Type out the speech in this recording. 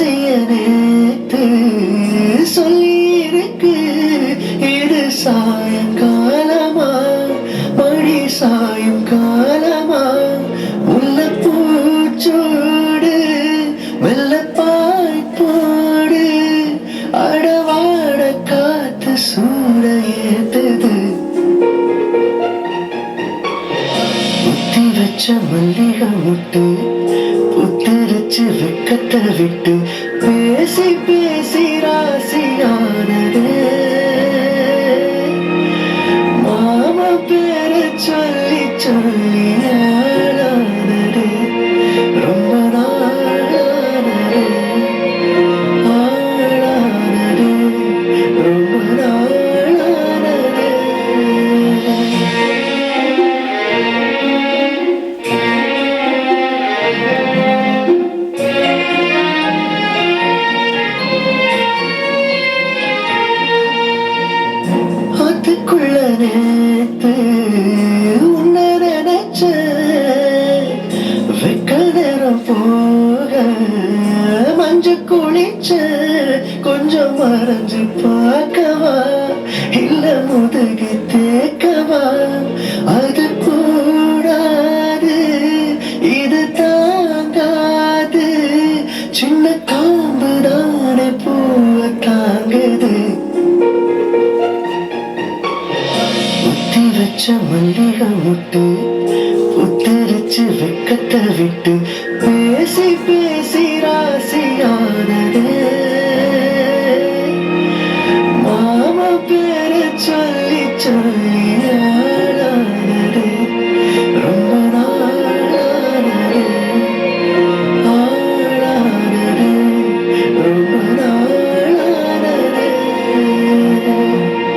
செய்ய நேத்து சொல்லி இருக்கு. இது சாயங்காலமா மணி சாயும் காலமா உள்ள பூச்சோடு வெள்ளப்பாய் போடு அடவாட காத்து சூட ஏத்துது. புத்தி வச்ச மல்லிகை முட்டு புத்தரிச்சு வெக்கத்தை விட்டு பேசி பேசி ராசியானது. மாமா பேர சொல்லி சொல்லி ஆளானது. ரொம்ப நாளானது ஆளானது ரொம்ப நாளானது. அதுக்குள்ள நேத்து உன்னை நினைச்ச வெக்க நேரம் போக மஞ்ச குளிச்ச கொஞ்சம் மறைஞ்சு பார்க்கவா இல்ல முதுகி தேக்கவா. அது கூடாது இது தாங்காது சின்ன காம்பு தானே பூவை தாங்குது. புத்தி வச்ச மல்லிகை முட்டு புத்தரிச்சு வெக்கத்தை விட்டு